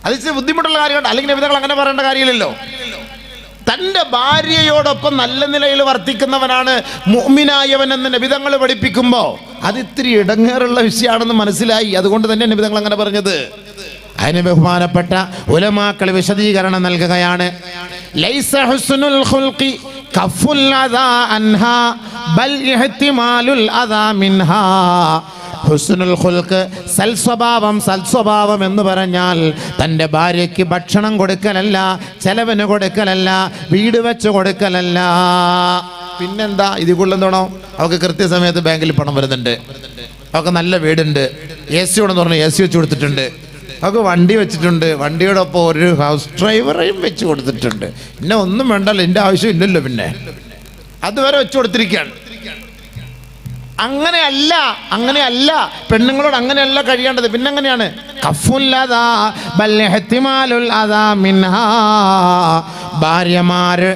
അത് ഇച്ചിരി ബുദ്ധിമുട്ടുള്ള കാര്യമാണ്. അല്ലെങ്കിൽ നബിതങ്ങൾ അങ്ങനെ പറയേണ്ട കാര്യമില്ലല്ലോ. തൻ്റെ ഭാര്യയോടൊപ്പം നല്ല നിലയിൽ വർത്തിക്കുന്നവനാണ് മുഅ്മിനായവൻ എന്ന് നബിതങ്ങൾ പഠിപ്പിക്കുമ്പോൾ അത് ഇത്തിരി ഇടങ്ങേറുള്ള വിഷയമാണെന്ന് മനസ്സിലായി. അതുകൊണ്ട് തന്നെ നബിതങ്ങൾ അങ്ങനെ പറഞ്ഞത്. അതിന് ബഹുമാനപ്പെട്ട ഉലമാക്കൾ വിശദീകരണം നൽകുകയാണ്. ലൈസ ഹുസ്നുൽ ഖുൽഖി കഫുൽ അദാ അൻഹാ ബൽ ഇഹ്തിമാലുൽ അദാ മിൻഹാ. ഹുസ്നുൽ ഖുൽഖ്, സൽസ്വഭാവം എന്ന് പറഞ്ഞാൽ തൻ്റെ ഭാര്യയ്ക്ക് ഭക്ഷണം കൊടുക്കലല്ല, ചെലവിന് കൊടുക്കലല്ല, വീട് വെച്ച് കൊടുക്കലല്ല. പിന്നെന്താ? ഇതിക്കുള്ളെന്തോണോ? അവൾക്ക് കൃത്യസമയത്ത് ബാങ്കിൽ പണം വരുന്നുണ്ട്, അവൾക്ക് നല്ല വീടുണ്ട്, AC ഉണ്ടെന്ന് പറഞ്ഞാൽ AC വെച്ച് കൊടുത്തിട്ടുണ്ട്, അവൾക്ക് വണ്ടി വെച്ചിട്ടുണ്ട്, വണ്ടിയോടൊപ്പം ഒരു ഹൗസ് ഡ്രൈവറേയും വെച്ച് കൊടുത്തിട്ടുണ്ട്. പിന്നെ ഒന്നും വേണ്ടല്ലോ, എൻ്റെ ആവശ്യം ഇല്ലല്ലോ, പിന്നെ അതുവരെ വെച്ച് കൊടുത്തിരിക്കുകയാണ്. അങ്ങനെയല്ല പെണ്ണുങ്ങളോട് അങ്ങനെയല്ല കഴിയേണ്ടത്. പിന്നെ എങ്ങനെയാണ്? ഭാര്യമാര്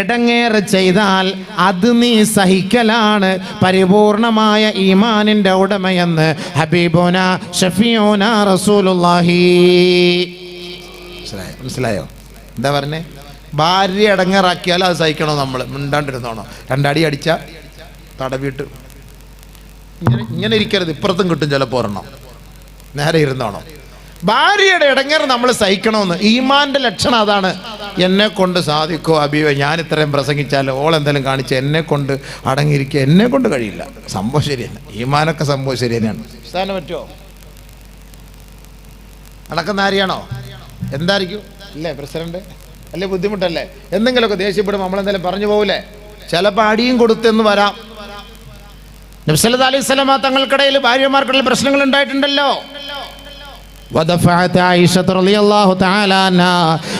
എടങ്ങേറ് ചെയ്താൽ അത് നീ സഹിക്കലാണ് പരിപൂർണമായ ഈമാനിന്റെ ഉടമയെന്ന് ഹബീബുന ഷഫീഉന റസൂലുള്ളാഹി. മനസ്സിലായോ എന്താ പറഞ്ഞേ? ഭാര്യ എടങ്ങേറാക്കിയാൽ അത് സഹിക്കണോ? നമ്മൾ മിണ്ടാണ്ടിരുന്നോണോ? രണ്ടടി അടിച്ച തടവിട്ട് ഇങ്ങനെ ഇരിക്കരുത്, ഇപ്പുറത്തും കിട്ടും ചിലപ്പോൾ ഒരെണ്ണം. നേരെ ഇരുന്നോണോ? ഭാര്യയുടെ ഇടങ്ങേറ് നമ്മൾ സഹിക്കണമെന്ന്. ഈമാന്റെ ലക്ഷണം അതാണ്. എന്നെ കൊണ്ട് സാധിക്കോ അബീവ? ഞാൻ ഇത്രയും പ്രസംഗിച്ചാലോ ഓൾ എന്തെങ്കിലും കാണിച്ച് എന്നെ കൊണ്ട് അടങ്ങിയിരിക്കുക എന്നെ കൊണ്ട് കഴിയില്ല. സംഭവം ശരിയല്ല, ഈമാനൊക്കെ സംഭവം ശരി തന്നെയാണ്. സ്ഥാനം പറ്റുമോ? നടക്കുന്ന ആരെയാണോ? എന്തായിരിക്കും അല്ലേ പ്രസിഡന്റ്? അല്ലേ ബുദ്ധിമുട്ടല്ലേ? എന്തെങ്കിലുമൊക്കെ ദേഷ്യപ്പെടുമ്പോൾ നമ്മളെന്തെങ്കിലും പറഞ്ഞു പോകൂലേ? ചിലപ്പോൾ അടിയും കൊടുത്തെന്ന് വരാം. നബി സല്ലല്ലാഹു അലൈഹി വസല്ലം തങ്ങൾക്കിടയിൽ ഭാര്യമാർക്കിടയിൽ പ്രശ്നങ്ങൾ ഉണ്ടായിട്ടുണ്ടല്ലോ. وَدَفَعَتْ عَائِشَةُ رَضِيَ اللَّهُ تَعَالَى عَنْهَا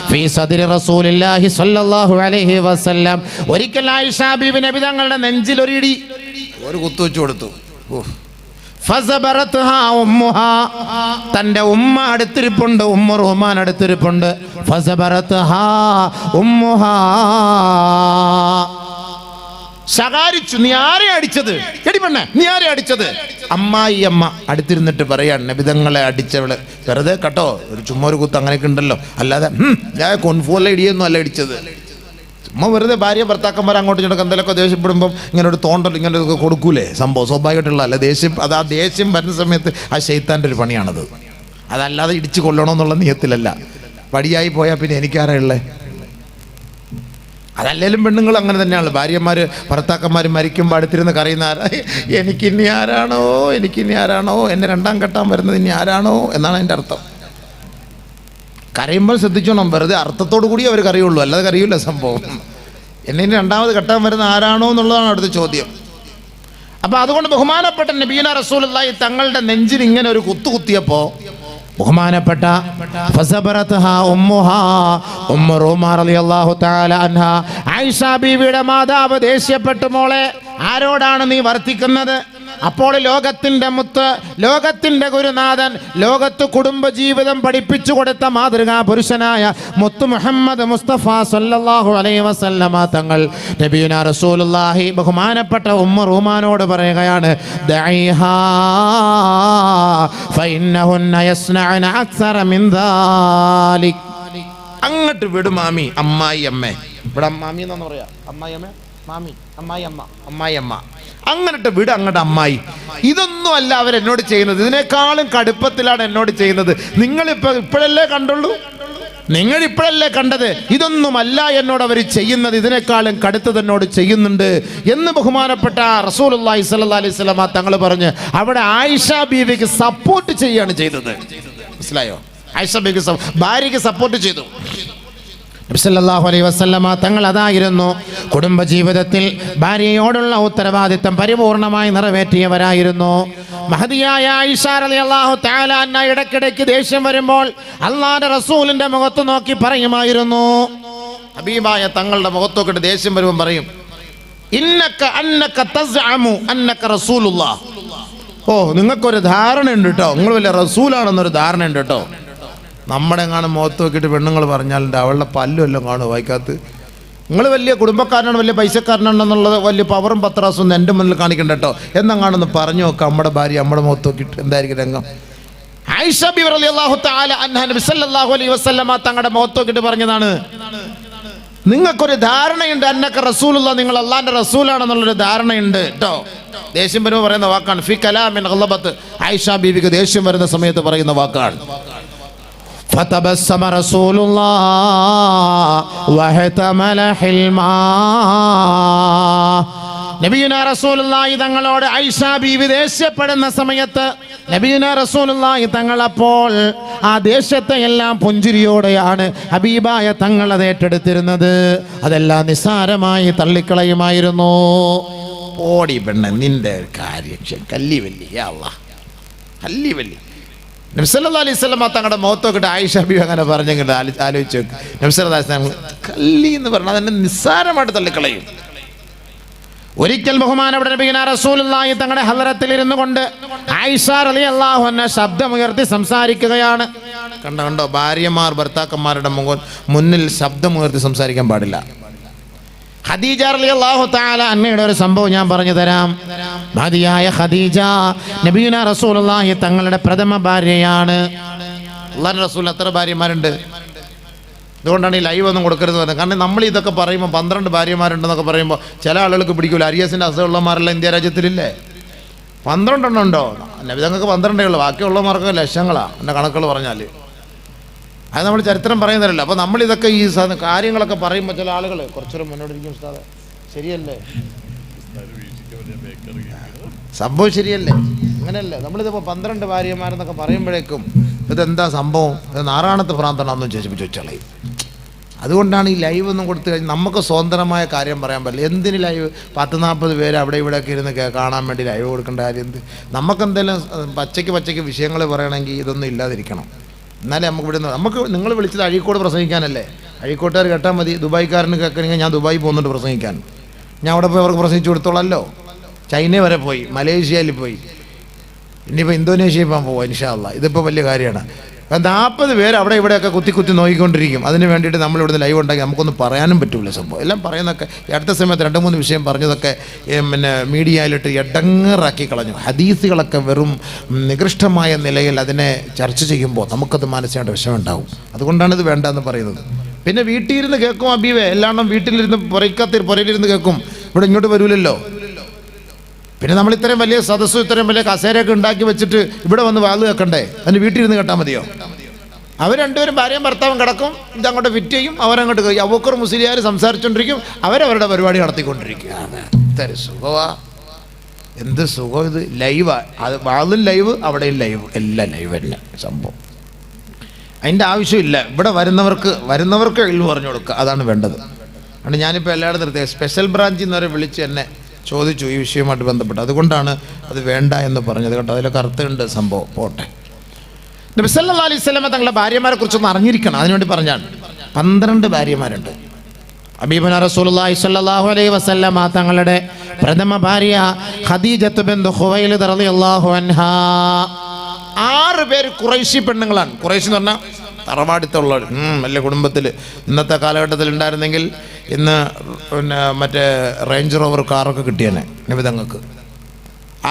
فِي صَدْرِ رَسُولِ اللَّهِ صَلَّى اللَّهُ عَلَيْهِ وسلم. ഒരിക്കൽ ആയിഷ ബീബി നബി തങ്ങളുടെ നെഞ്ചിൽ ഒരു കുത്തു വെച്ചു കൊടുത്തു. ഫസബറത്ഹാ ഉമ്മുഹാ, തന്റെ ഉമ്മ അടുത്തിരിപ്പുണ്ട്, ഉമ്മ റഹ്മാൻ അടുത്തിരിപ്പുണ്ട്. ഫസബറത്ഹാ ഉമ്മുഹാ, ശകാരിച്ചു. നീ ആരെ അടിച്ചത്? എടി പെണ്ണെ, നീ ആരെ അടിച്ചത്? അമ്മായി അമ്മ അടുത്തിരുന്നിട്ട് പറയാണ്, നബിതങ്ങളെ അടിച്ചവള് വെറുതെ കേട്ടോ, ഒരു ചുമ്മാ ഒരു കുത്ത് അങ്ങനെയൊക്കെ ഉണ്ടല്ലോ, അല്ലാതെ ഞാൻ കൊൻഫൂല്ല ഇടിയൊന്നും അല്ല അടിച്ചത്. ചുമ്മാ വെറുതെ ഭാര്യ ഭർത്താക്കന്മാർ അങ്ങോട്ടും ഇങ്ങോട്ടും എന്തെങ്കിലുമൊക്കെ ദേഷ്യപ്പെടുമ്പം ഇങ്ങനെ ഒരു തോണ്ടൽ ഇങ്ങനെ കൊടുക്കൂലേ, സംഭവം സ്വാഭാവികമായിട്ടുള്ള അല്ല. ദേഷ്യം അത് ആ ദേഷ്യം വരുന്ന സമയത്ത് ആ ശൈത്താൻ്റെ ഒരു പണിയാണത്. അതല്ലാതെ ഇടിച്ച് കൊല്ലണമെന്നുള്ള നിയത്തിലല്ല. വടിയായി പോയാൽ പിന്നെ എനിക്കാരാ ഉള്ളത്? അതല്ലേലും പെണ്ണുങ്ങൾ അങ്ങനെ തന്നെയാണ്. ഭാര്യമാർ ഭർത്താക്കന്മാർ മരിക്കുമ്പോൾ അടുത്തിരുന്ന് കറിയുന്ന എനിക്കിനി ആരാണോ എന്നെ രണ്ടാം കെട്ടാൻ വരുന്നത് ഇനി ആരാണോ എന്നാണ് അതിൻ്റെ അർത്ഥം. കരയുമ്പോൾ ശ്രദ്ധിച്ചോണം, വെറുതെ അർത്ഥത്തോടു കൂടി അവർ കറിയുള്ളൂ, അല്ലാതെ കറിയില്ല സംഭവം. എന്നെ ഇനി രണ്ടാമത് കെട്ടാൻ വരുന്ന ആരാണോ എന്നുള്ളതാണ് അടുത്ത ചോദ്യം. അപ്പം അതുകൊണ്ട് ബഹുമാനപ്പെട്ട നബീന റസൂലുള്ളാഹി തങ്ങളുടെ നെഞ്ചിൽ ഇങ്ങനെ ഒരു കുത്തിയപ്പോൾ ബഹുമാനപ്പെട്ട ആയിഷ ബീവിയുടെ മാതാവ് ദേഷ്യപ്പെട്ടു, മോളെ ആരോടാണ് നീ വർത്തിക്കുന്നത്? അപ്പോൾ ലോകത്തിന്റെ മുത്ത്, ലോകത്തിന്റെ ഗുരുനാഥൻ, ലോകത്ത് കുടുംബജീവിതം പഠിപ്പിച്ചു കൊടുത്ത മാതൃകാ പുരുഷനായ മുത്ത് മുഹമ്മദ് മുസ്തഫ സല്ലല്ലാഹു അലൈഹി വസല്ലമ തങ്ങൾ നബിയുനാ റസൂലുള്ളാഹി ബഹുമാനപ്പെട്ട ഉമ്മ റൂമാനോട് പറയുകയാണ്, ദഈഹാ ഫഇന്നഹുന്ന യസ്നഅന അക്സറ മിൻ ദാലിക്. അങ്ങോട്ട് വിടും മാമി, അമ്മായി അമ്മേ. ഇവിടെ മാമി എന്നാണ് പറയാ, അമ്മായി അമ്മ, മാമി, അമ്മായി അമ്മ, അമ്മായി അമ്മ. അങ്ങോട്ട് വിട്, അങ്ങോട്ട് അമ്മായി. ഇതൊന്നും അല്ല അവരെന്നോട് ചെയ്യുന്നത്, ഇതിനേക്കാളും കടുപ്പത്തിലാണ് എന്നോട് ചെയ്യുന്നത്. ഇപ്പോഴല്ലേ കണ്ടുള്ളൂ, നിങ്ങൾ ഇപ്പോഴല്ലേ കണ്ടത്. ഇതൊന്നുമല്ല എന്നോട് അവർ ചെയ്യുന്നത്, ഇതിനേക്കാളും കടുത്തത് എന്നോട് ചെയ്യുന്നുണ്ട് എന്ന് ബഹുമാനപ്പെട്ട റസൂലുള്ളാഹി സ്വല്ലല്ലാഹു അലൈഹി വസല്ലം തങ്ങൾ പറഞ്ഞ് അവിടെ ആയിഷ ബീവിക്ക് സപ്പോർട്ട് ചെയ്യുകയാണ് ചെയ്തത്. മനസ്സിലായോ? ആയിഷ ബീവിക്ക് ഭാര്യയ്ക്ക് സപ്പോർട്ട് ചെയ്തു. നബി സല്ലല്ലാഹു അലൈഹി വസല്ലമ തങ്ങൾ അതായിരുന്നു കുടുംബജീവിതത്തിൽ ഭാര്യയോടുള്ള ഉത്തരവാദിത്തം പരിപൂർണമായി നിറവേറ്റിയവരായിരുന്നു. മഹദിയായ ആയിഷ റളിയല്ലാഹു തആല അൻഹ ഇടയ്ക്കിടയ്ക്ക് ദേഷ്യം വരുമ്പോൾ അല്ലാഹുവിന്റെ റസൂലിന്റെ മുഖത്ത് നോക്കി പറയുമായിരുന്നു. ഹബീബായ തങ്ങളുടെ മുഖത്ത് നോക്കിയിട്ട് ദേഷ്യം വരുമ്പോൾ പറയും, അന്നക തസ്അമു അന്നക റസൂലുള്ളാഹ്. ഓ, നിങ്ങൾക്കൊരു ധാരണ ഉണ്ട് കേട്ടോ, നിങ്ങൾ വലിയ റസൂലാണെന്നൊരു ധാരണ ഉണ്ട് കേട്ടോ. നമ്മുടെ എങ്ങാനും മുഖത്ത് നോക്കിയിട്ട് പെണ്ണുങ്ങൾ പറഞ്ഞാലുണ്ട് അവളുടെ പല്ലും എല്ലാം കാണും വായിക്കാത്ത. നിങ്ങൾ വലിയ കുടുംബക്കാരനാണ്, വലിയ പൈസക്കാരനാണെന്നുള്ളത് വലിയ പവറും പത്രാസും ഒന്നും എൻ്റെ മുന്നിൽ കാണിക്കണ്ട കേട്ടോ എന്നങ്ങാണെന്ന് പറഞ്ഞു നോക്കാം. നമ്മുടെ ഭാര്യ നമ്മുടെ മുഖത്ത് നോക്കിയിട്ട് എന്തായിരിക്കും രംഗം? ആയിഷ ബിബി റളിയല്ലാഹു തആല അൻഹ നബി സല്ലല്ലാഹു അലൈഹി വസല്ലമ തങ്ങളുടെ മുഖത്ത് നോക്കിയിട്ട് പറഞ്ഞതാണ്, നിങ്ങൾക്കൊരു ധാരണയുണ്ട്, അന്നക റസൂലുള്ളാഹ്, നിങ്ങൾ അള്ളാഹിന്റെ റസൂലാണെന്നുള്ളൊരു ധാരണയുണ്ട് കേട്ടോ. ദേഷ്യം വരുമ്പോൾ പറയുന്ന വാക്കാണ് ഫി കലാമിൻ ഗളബത്ത്. ആയിഷ ബീവിക്ക് ദേഷ്യം വരുന്ന സമയത്ത് പറയുന്ന വാക്കാണ്. فتبسم رسول الله واحتمل حلما. നബിയുനാ റസൂലുള്ളാഹി തങ്ങളോട് ആയിഷ ബീവി ദേഷ്യപ്പെടുന്ന സമയത്ത് നബിയുനാ റസൂലുള്ളാഹി തങ്ങൾ അപ്പോൾ ആ ദേഷ്യത്തെ എല്ലാം പുഞ്ചിരിയോടെയാണ് ഹബീബായ തങ്ങൾ അത് ഏറ്റെടുത്തിരുന്നത്. അതെല്ലാം നിസ്സാരമായി തള്ളിക്കളയുമായിരുന്നു. ഓടി പെണ്ണ നിന്റെ കാര്യം കല്ലി വല്ലി അല്ലാഹ് കല്ലി വല്ലി. നബി സല്ലല്ലാഹു അലൈഹി വസല്ലം തങ്ങളുടെ മുഖത്തൊക്കെ ആയിഷ ബീവി അങ്ങനെ പറഞ്ഞെങ്കിൽ ആലോചിച്ച് നോക്ക്. നബി സല്ലല്ലാഹു അലൈഹി വസല്ലം കല്ലി എന്ന് പറഞ്ഞാൽ അതെന്നെ നിസ്സാരമായിട്ട് തള്ളിക്കളയും. ഒരിക്കൽ ബഹുമാനപ്പെട്ട നബിയുനാ റസൂലുള്ളാഹി തങ്ങളുടെ ഹളറത്തിൽ ഇരുന്നു കൊണ്ട് ആയിഷ റളിയല്ലാഹു അൻഹ ശബ്ദമുയർത്തി സംസാരിക്കുകയാണ്. കണ്ടോ ഭാര്യമാർ ഭർത്താക്കന്മാരുടെ മുന്നിൽ ശബ്ദമുയർത്തി സംസാരിക്കാൻ പാടില്ല. ഖദീജ റളിയല്ലാഹു തആല അന്നയുടെ ഒരു സംഭവം ഞാൻ പറഞ്ഞു തരാം. മഹദിയായ ഖദീജ നബിയുനാ റസൂലുള്ളാഹി തങ്ങളുടെ പ്രഥമ ഭാര്യയാണ്. അല്ലാഹുവിന്റെ റസൂൽ എത്ര ഭാര്യമാരുണ്ട്? അതുകൊണ്ടാണ് ഈ ലൈവ് ഒന്നും കൊടുക്കരുത് പറഞ്ഞത്. കാരണം നമ്മൾ ഇതൊക്കെ പറയുമ്പോൾ 12 ഭാര്യമാരുണ്ടെന്നൊക്കെ പറയുമ്പോൾ ചില ആളുകൾക്ക് പിടിക്കില്ല. അരിയസിൻ്റെ അസുഖമുള്ളമാരെല്ലാം ഇന്ത്യ രാജ്യത്തിലില്ലേ? 12 എണ്ണം ഉണ്ടോ? നബിതങ്ങൾക്ക് 12 ഉള്ളൂ, ബാക്കിയുള്ളമാർക്ക് ലക്ഷങ്ങളാണ് എൻ്റെ കണക്കുകൾ പറഞ്ഞാൽ. അത് നമ്മൾ ചരിത്രം പറയുന്നതല്ലോ. അപ്പോൾ നമ്മളിതൊക്കെ ഈ കാര്യങ്ങളൊക്കെ പറയുമ്പോൾ ചില ആളുകൾ കുറച്ചൊരു മുന്നോട്ടിരിക്കും. ഉസ്താദേ ശരിയല്ലേ? സംഭവം ശരിയല്ലേ? അങ്ങനെയല്ലേ? നമ്മളിതിപ്പോൾ 12 ഭാര്യമാരെന്നൊക്കെ പറയുമ്പോഴേക്കും ഇതെന്താ സംഭവം? ഇത് നാറാണത്ത് ഭ്രാന്തനാണെന്ന് ചോദിച്ചാളേ. അതുകൊണ്ടാണ് ഈ ലൈവ് ഒന്നും കൊടുത്തു കഴിഞ്ഞാൽ നമുക്ക് സ്വതന്ത്രമായ കാര്യം പറയാൻ പറ്റില്ല. എന്തിന് ലൈവ്? 40-40 പേര് അവിടെ ഇവിടെയൊക്കെ ഇരുന്ന് കാണാൻ വേണ്ടി ലൈവ് കൊടുക്കേണ്ട കാര്യം എന്ത്? നമുക്കെന്തെങ്കിലും പച്ചയ്ക്ക് വിഷയങ്ങൾ പറയണമെങ്കിൽ ഇതൊന്നും ഇല്ലാതിരിക്കണം. എന്നാലേ നമുക്ക് ഇവിടെ നമുക്ക് നിങ്ങൾ വിളിച്ചത് അഴീക്കോട് പ്രസംഗിക്കാനല്ലേ? അഴീക്കോട്ടുകാർ കേട്ടാൽ മതി. ദുബായ്ക്കാരന് കേൾക്കണമെങ്കിൽ ഞാൻ ദുബായി പോകുന്നുണ്ട് പ്രസംഗിക്കാൻ. ഞാൻ അവിടെ പോയി അവർക്ക് പ്രസംഗിച്ചു കൊടുത്തോളല്ലോ. ചൈന വരെ പോയി, മലേഷ്യയിൽ പോയി, ഇനിയിപ്പോൾ ഇന്തോനേഷ്യയിൽ പോകാൻ പോവാം ഇൻഷാ അല്ലാഹ്. ഇതിപ്പോൾ വലിയ കാര്യമാണ്. 40 പേര് അവിടെ ഇവിടെയൊക്കെ കുത്തി നോക്കിക്കൊണ്ടിരിക്കും. അതിന് വേണ്ടിയിട്ട് നമ്മൾ ഇവിടുന്ന് ലൈവ് ഉണ്ടാക്കി നമുക്കൊന്നും പറയാനും പറ്റില്ല. സംഭവം എല്ലാം പറയുന്നതൊക്കെ അടുത്ത സമയത്ത് 2-3 വിഷയം പറഞ്ഞതൊക്കെ പിന്നെ മീഡിയയിലിട്ട് എടങ്ങറാക്കി കളഞ്ഞു. ഹദീസുകളൊക്കെ വെറും നികൃഷ്ടമായ നിലയിൽ അതിനെ ചർച്ച ചെയ്യുമ്പോൾ നമുക്കത് മാനസികമായിട്ട് വിഷമമുണ്ടാവും. അതുകൊണ്ടാണ് ഇത് വേണ്ടെന്ന് പറയുന്നത്. പിന്നെ വീട്ടിലിരുന്ന് കേൾക്കും അബീവേ, എല്ലാണ്ണം വീട്ടിലിരുന്ന് പുരയിലിരുന്ന് കേൾക്കും. ഇവിടെ ഇങ്ങോട്ട് വരൂലല്ലോ. പിന്നെ നമ്മൾ ഇത്രയും വലിയ സദസ്സും ഇത്രയും വലിയ കസേരയൊക്കെ ഉണ്ടാക്കി വെച്ചിട്ട് ഇവിടെ വന്ന് വാത് കേൾക്കണ്ടേ? അതിന് വീട്ടിലിരുന്ന് കേട്ടാൽ മതിയോ? അവർ രണ്ടുപേരും ഭാര്യയും ഭർത്താവും കിടക്കും, ഇതങ്ങോട്ട് ഫിറ്റ് ചെയ്യും, അവരങ്ങോട്ട് അബൂബക്കർ മുസ്ലിയാർ സംസാരിച്ചുകൊണ്ടിരിക്കും, അവരവരുടെ പരിപാടി നടത്തിക്കൊണ്ടിരിക്കും. ഇത്ര സുഖമാ, എന്ത് സുഖം ഇത്! ലൈവാ. അത് വാതും ലൈവ്, അവിടെയും ലൈവ്, എല്ലാം ലൈവ് തന്നെ സംഭവം. അതിൻ്റെ ആവശ്യമില്ല. ഇവിടെ വരുന്നവർക്ക് ഇൽമു പറഞ്ഞു കൊടുക്കുക, അതാണ് വേണ്ടത്. അതുകൊണ്ട് ഞാനിപ്പോൾ എല്ലായിടും നിർത്തിയ സ്പെഷ്യൽ ബ്രാഞ്ചിൽ നിന്ന് വരെ വിളിച്ച് എന്നെ ചോദിച്ചു ഈ വിഷയവുമായിട്ട് ബന്ധപ്പെട്ട്. അതുകൊണ്ടാണ് അത് വേണ്ട എന്ന് പറഞ്ഞത് കേട്ടോ. അതിലൊക്കെ അർത്ഥമുണ്ട് സംഭവം. പോട്ടെ. നബി സല്ലല്ലാഹു അലൈഹി വസല്ലം തങ്ങളുടെ ഭാര്യമാരെ കുറിച്ചൊന്ന് അറിഞ്ഞിരിക്കണം. അതിനുവേണ്ടി പറഞ്ഞാണ്. 12 ഭാര്യമാരുണ്ട്. ഹബീബുനാ റസൂലുള്ളാഹി സ്വല്ലല്ലാഹു അലൈഹി വസല്ലം തങ്ങളുടെ പ്രഥമ ഭാര്യ ഖദീജത്ത് ബിൻത് ഖുവൈലിദ് റളിയല്ലാഹു അൻഹാ. 6 പേര് ഖുറൈശി പെണ്ണുങ്ങളാണ്. ഖുറൈശി എന്ന് പറഞ്ഞാൽ തറവാടിത്തുള്ളവർ, വലിയ കുടുംബത്തിൽ. ഇന്നത്തെ കാലഘട്ടത്തിൽ ഉണ്ടായിരുന്നെങ്കിൽ ഇന്ന് പിന്നെ മറ്റേ റേഞ്ച് റോവർ കാറൊക്കെ കിട്ടിയേനെ നിബിതങ്ങൾക്ക്.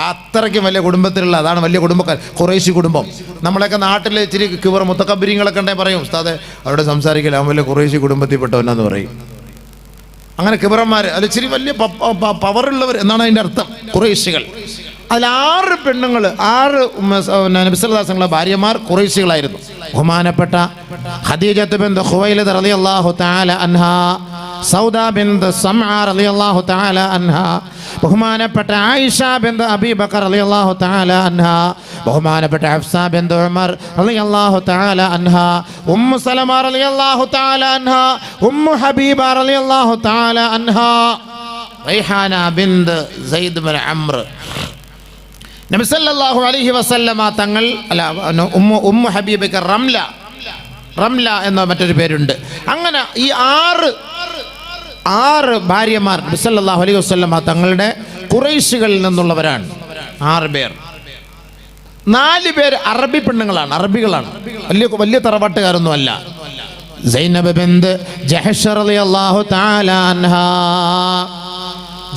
അത്രയ്ക്കും വലിയ കുടുംബത്തിലുള്ള, അതാണ് വലിയ കുടുംബക്കാർ, ഖുറൈശി കുടുംബം. നമ്മളൊക്കെ നാട്ടിൽ ഇച്ചിരി കിവർ മുത്തക്കബിരിങ്ങളൊക്കെ ഉണ്ടെങ്കിൽ പറയും ഉസ്താദെ അവിടെ സംസാരിക്കില്ല, അവൻ വലിയ ഖുറൈശി കുടുംബത്തിൽപ്പെട്ടവനെന്ന് പറയും. അങ്ങനെ കിബറന്മാർ, അതിൽ ഇച്ചിരി വലിയ പവറുള്ളവർ എന്നാണ് അതിൻ്റെ അർത്ഥം, ഖുറൈശികൾ. അതിൽ 6 പെണ്ണുങ്ങൾ, 6 നബി സല്ലല്ലാഹു അലൈഹി വസല്ലം ഭാര്യമാർ ഖുറൈശികളായിരുന്നു. ബഹുമാനപ്പെട്ട ഖദീജത്ത് ബിൻത് ഖുവൈലിദ് റളിയല്ലാഹു തആല അൻഹാ, സൗദ ബിൻത് സമഅ റളിയല്ലാഹു തആല അൻഹാ, ബഹുമാനപ്പെട്ട ആയിഷ ബിൻത് അബീ ബക്കർ റളിയല്ലാഹു തആല അൻഹാ, ബഹുമാനപ്പെട്ട ഹഫ്സ ബിൻത് ഉമർ റളിയല്ലാഹു തആല അൻഹാ, ഉമ്മു സലമ റളിയല്ലാഹു തആല അൻഹാ, ഉമ്മു ഹബീബ റളിയല്ലാഹു തആല അൻഹാ, റൈഹാന ബിൻത് സയ്യിദ് ബിൻ അംർ. നബി സല്ലല്ലാഹു അലൈഹി വസല്ലമ തങ്ങൾ ഉമ്മു ഹബീബക്ക് റംല എന്ന മറ്റൊരു പേരുണ്ട്. അങ്ങനെ ഈ 6 ഭാര്യമാർ നബി സല്ലല്ലാഹു അലൈഹി വസല്ലമ തങ്ങളുടെ ഖുറൈശികളിൽ നിന്നുള്ളവരാണ്. 6 പേർ. 4 പേർ അറബി പെണ്ണുങ്ങളാണ്, അറബികളാണ്, വലിയ തറവാട്ടുകാരൊന്നും അല്ല. സൈനബ് ബിൻത് ജഹ്ഷ് റളിയല്ലാഹു തആല അൻഹാ,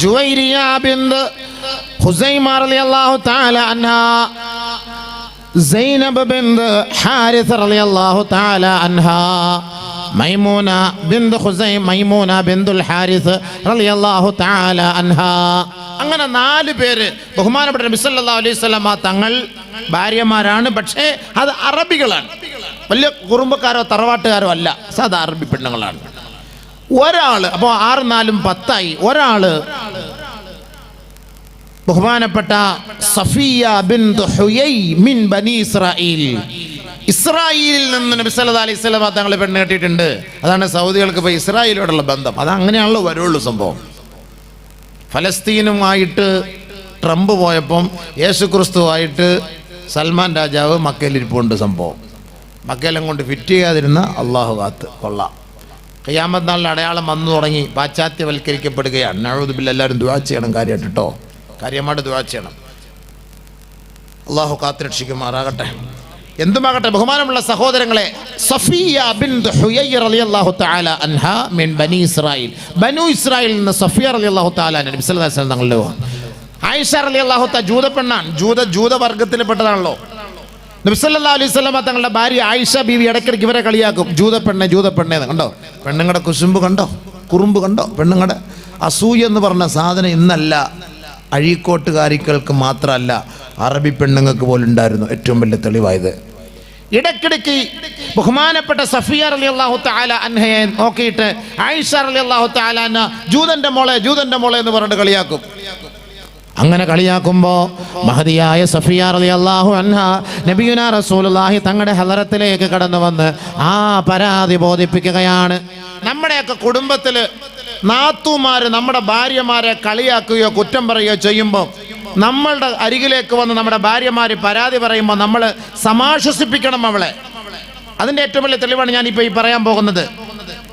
ജുവൈരിയ ബിൻത് ഖുസൈമ റളിയല്ലാഹു തആല അൻഹാ, സൈനബ് ബിൻത് ഹാരിസ് റളിയല്ലാഹു തആല അൻഹാ, മൈമൂന ബിൻത് ഖുസൈമ, മൈമൂന ബിൻതുൽ ഹാരിസ് റളിയല്ലാഹു തആല അൻഹാ. അങ്ങനെ 4 പേര് ബഹുമാനപ്പെട്ട നബി സല്ലല്ലാഹു അലൈഹി വസല്ലം തങ്ങൾ ഭാര്യമാരാണ്. പക്ഷേ അത് അറബികളാണ്, വലിയ കുറുമ്പക്കാരോ തറവാട്ടുകാരോ അല്ല, സാധാ അറബി പെണ്ണുങ്ങളാണ്. ഒരാൾ, അപ്പോൾ 6 4 10 ഒരാള് ബഹുമാനപ്പെട്ട സഫിയ ബിൻത് ഹുയൈ മിൻ ബനി ഇസ്രായീൽ, ഇസ്രായേലിൽ നിന്ന് നബി സല്ലല്ലാഹു അലൈഹി വസല്ലം തങ്ങൾ പെണ്ണ് കെട്ടിയിട്ടുണ്ട്. അതാണ് സൗദികൾക്ക് ഇപ്പോൾ ഇസ്രായേലോടുള്ള ബന്ധം. അത് അങ്ങനെയാണല്ലോ വരുള്ളൂ സംഭവം. ഫലസ്തീനുമായിട്ട് ട്രംപ് പോയപ്പം യേശുക്രിസ്തുവായിട്ട് സൽമാൻ രാജാവ് മക്കയിലിരിപ്പുണ്ട്. സംഭവം മക്കയിലും കൊണ്ട് ഫിറ്റ് ചെയ്യാതിരുന്ന അള്ളാഹു കാത്ത് കൊള്ളാം. ഖിയാമത്ത് നാളിൽ അടയാളം വന്നു തുടങ്ങി, പാശ്ചാത്യവൽക്കരിക്കപ്പെടുകയാണ്. നഊദു ബില്ലാഹ്. എല്ലാവരും ദുആ ചെയ്യണം കാര്യമായിട്ട് കേട്ടോ, കാര്യമായിട്ട് ദുആ ചെയ്യണം. അള്ളാഹു കാത്തുരക്ഷിക്കുമാറാകട്ടെ. എന്തുമാകട്ടെ, ബഹുമാനമുള്ള സഹോദരങ്ങളെ, സഫിയ ബിൻത് ഹുയൈ റളിയല്ലാഹു തആല അൻഹ മിൻ ബനി ഇസ്രായീൽ, ബനു ഇസ്രായേലിൽ നിന്ന് സഫിയ റളിയല്ലാഹു തആല നബി സല്ലല്ലാഹു അലൈഹി വസല്ലം തങ്ങളുടെ ആയിഷ റളിയല്ലാഹു തആല ജൂതപ്പെണ്ണാണ്, ജൂതവർഗത്തിൽപ്പെട്ടതാണല്ലോ. നബി സല്ലല്ലാഹു അലൈഹി വസല്ലം തങ്ങളുടെ ഭാര്യ ആയിഷ ബീവി ഇടയ്ക്കിടയ്ക്ക് ഇവരെ കളിയാക്കും, ജൂതപ്പെണ്ണേ കണ്ടോ, പെണ്ണുങ്ങളുടെ കുശുമ്പ് കണ്ടോ, കുറുമ്പ് കണ്ടോ, പെണ്ണുങ്ങളുടെ അസൂയ എന്ന് പറഞ്ഞ സാധനം ഇന്നല്ല, അഴീക്കോട്ടുകാരികൾക്ക് മാത്രമല്ല അറബി പെണ്ണുങ്ങൾക്ക് പോലും ഉണ്ടായിരുന്നു. ഏറ്റവും വലിയ തെളിവായത് ഇടയ്ക്കിടയ്ക്ക് ബഹുമാനപ്പെട്ട സഫിയ റളിയല്ലാഹു തആല അൻഹയെ നോക്കിയിട്ട് ആയിഷ റളിയല്ലാഹു തആല അൻഹ ജൂതന്റെ മോളെ എന്ന് പറഞ്ഞിട്ട് കളിയാക്കും. അങ്ങനെ കളിയാക്കുമ്പോൾ മഹദിയായ സഫിയ റളിയല്ലാഹു അൻഹ നബിയുനാ റസൂലുള്ളാഹി തങ്ങളുടെ ഹളറത്തിലേക്ക് കടന്നു വന്ന് ആ പരാതി ബോധിപ്പിക്കുകയാണ്. നമ്മുടെയൊക്കെ കുടുംബത്തിൽ നാത്തുമാര് നമ്മുടെ ഭാര്യമാരെ കളിയാക്കുകയോ കുറ്റം പറയുകയോ ചെയ്യുമ്പോൾ നമ്മളുടെ അരികിലേക്ക് വന്ന് നമ്മുടെ ഭാര്യമാര് പരാതി പറയുമ്പോൾ നമ്മൾ സമാശ്വസിപ്പിക്കണം അവളെ. അതിൻ്റെ ഏറ്റവും വലിയ തെളിവാണ് ഞാനിപ്പോൾ ഈ പറയാൻ പോകുന്നത്.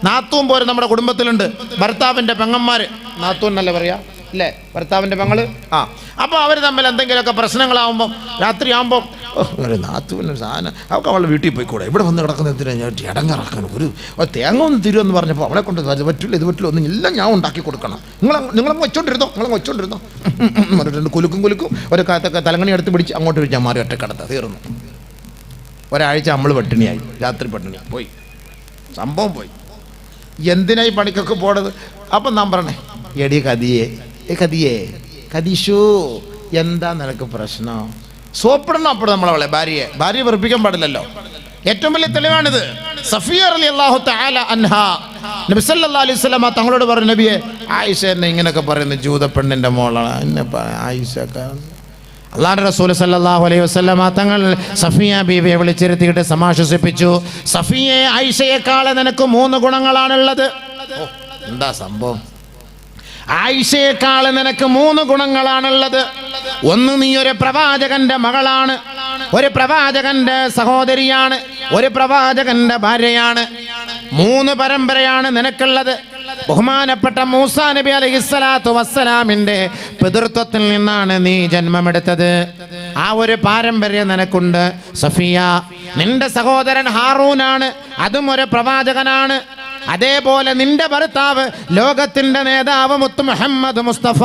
നാത്തൂൻ പോലും നമ്മുടെ കുടുംബത്തിലുണ്ട്. ഭർത്താവിൻ്റെ പെങ്ങന്മാർ, നാത്തൂൻ എന്നല്ലേ പറയാ അല്ലേ, ഭർത്താവിൻ്റെ പെങ്ങള്. അപ്പോൾ അവർ തമ്മിൽ എന്തെങ്കിലുമൊക്കെ പ്രശ്നങ്ങളാവുമ്പോൾ രാത്രിയാകുമ്പോൾ ഒരു നാത്തൂവിൻ്റെ സാധനം അവൾക്ക് അവളുടെ വീട്ടിൽ പോയിക്കൂടെ, ഇവിടെ വന്ന് കിടക്കുന്ന എന്തിനാ ഞാൻ ഇടങ്ങിറക്കണം, ഒരു തേങ്ങ ഒന്ന് തരുമെന്ന് പറഞ്ഞപ്പോൾ അവളെ കൊണ്ട് അത് പറ്റില്ല ഇത് പറ്റില്ല ഒന്നും എല്ലാം ഞാൻ ഉണ്ടാക്കി കൊടുക്കണം, നിങ്ങളങ്ങ് വെച്ചോണ്ടിരുന്നോ പറഞ്ഞിട്ടുണ്ട്. കുലുക്കും ഒരു കാലത്തൊക്കെ തലങ്ങണി എടുത്ത് പിടിച്ച് അങ്ങോട്ട് വിളിച്ചാൽ മാറി ഒറ്റക്കടത്ത തീർന്നു. ഒരാഴ്ച നമ്മൾ പട്ടിണിയായി, രാത്രി പട്ടിണിയായി പോയി, സംഭവം പോയി. എന്തിനായി പണിക്കൊക്കെ പോണത്? അപ്പം നാം പറഞ്ഞേ, എടി കദീഷു എന്താ നിനക്ക് പ്രശ്നം? സോപ്പിടണം അപ്പോൾ നമ്മളവളെ ഭാര്യയെ വെറുപ്പിക്കാൻ പാടില്ലല്ലോ. ഏറ്റവും വലിയ തെളിവാണിത്. സഫിയ റളിയല്ലാഹു തആല അൻഹ നബി സല്ലല്ലാഹു അലൈഹി വസല്ലം തങ്ങളോട് പറഞ്ഞു, നബിയെ ആയിഷ എന്നെ ഇങ്ങനെയൊക്കെ പറയുന്നു, ജൂതപ്പെണ്ണിൻ്റെ മോളാണ് എന്നെ ആയിഷക്ക. അല്ലാഹുവിന്റെ റസൂൽ സല്ലല്ലാഹു അലൈഹി വസല്ലം തങ്ങൾ സഫിയ ബീവിയെ വിളിച്ചിരുത്തിയിട്ട് സമാശ്വസിപ്പിച്ചു. സഫിയയെ ആയിഷയെക്കാൾ നിനക്ക് 3 ഗുണങ്ങളാണുള്ളത്. എന്താ സംഭവം? ആയിഷയെക്കാൾ നിനക്ക് 3 ഗുണങ്ങളാണുള്ളത്. ഒന്ന്, നീ ഒരു പ്രവാചകന്റെ മകളാണ്, ഒരു പ്രവാചകന്റെ സഹോദരിയാണ്, ഒരു പ്രവാചകന്റെ ഭാര്യയാണ്. 3 പരമ്പരയാണ് നിനക്കുള്ളത്. ബഹുമാനപ്പെട്ട മൂസാ നബി അലൈഹിസ്സലാത്തു വസ്സലാമിന്റെ പിതൃത്വത്തിൽ നിന്നാണ് നീ ജന്മമെടുത്തത്. ആ ഒരു പാരമ്പര്യം നിനക്കുണ്ട് സഫിയ. നിന്റെ സഹോദരൻ ഹാറൂനാണ്, അതും ഒരു പ്രവാചകനാണ്. അതേപോലെ നിന്റെ ഭർത്താവ് ലോകത്തിന്റെ നേതാവ് മുത്ത് മുഹമ്മദ് മുസ്തഫ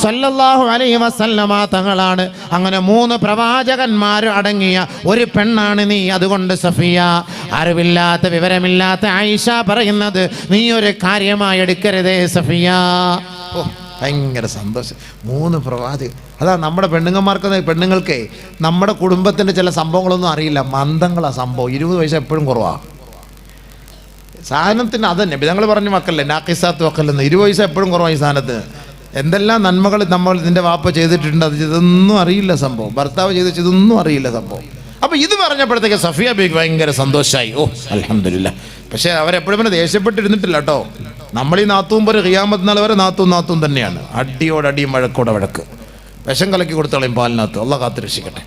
സല്ലല്ലാഹു അലൈഹി വസല്ലമ തങ്ങളാണ്. അങ്ങനെ 3 പ്രവാചകന്മാർ അടങ്ങിയ ഒരു പെണ്ണാണ് നീ. അതുകൊണ്ട് സഫിയ, അറിവില്ലാത്ത വിവരമില്ലാത്ത ആയിഷ പറയുന്നത് നീ ഒരു കാര്യമായി എടുക്കരുതേ സഫിയ. ഭയങ്കര സന്തോഷം. 3 പ്രവാചകൻ. അതാ നമ്മുടെ പെണ്ണുങ്ങൾക്ക് നമ്മുടെ കുടുംബത്തിൻ്റെ ചില സംഭവങ്ങളൊന്നും അറിയില്ല, മന്ദങ്ങളാണ് സംഭവം. 20 വയസ്സ് എപ്പോഴും കുറവാണ് സാധനത്തിന്. അതന്നെ ഞങ്ങൾ പറഞ്ഞ മക്കളല്ലേ നാക്കിസാത്ത് മക്കളെന്ന്. 20 വയസ്സ് എപ്പോഴും കുറവാണ് ഈ സാധനത്തിന്. എന്തെല്ലാം നന്മകൾ നിന്റെ വാപ്പ ചെയ്തിട്ടുണ്ട്, അത് ഇതൊന്നും അറിയില്ല സംഭവം. ഭർത്താവ് ചെയ്ത് ഇതൊന്നും അറിയില്ല സംഭവം. അപ്പോൾ ഇത് പറഞ്ഞപ്പോഴത്തേക്ക് സഫിയ ബീക്ക് ഭയങ്കര സന്തോഷമായി. അൽഹംദുലില്ലാ. പക്ഷേ അവരെപ്പോഴും പിന്നെ ദേഷ്യപ്പെട്ടിരുന്നിട്ടില്ല കേട്ടോ. നമ്മൾ ഈ നാത്തൂൻ പോലെ ഖിയാമത്ത് നാൾ വരെ നാത്തൂൻ തന്നെയാണ്. അടിയോടടിയും വഴക്ക് വിഷം കലക്കി കൊടുത്തോളയും പാലിനകത്ത്. അള്ളാഹ് കാത്ത് രക്ഷിക്കട്ടെ.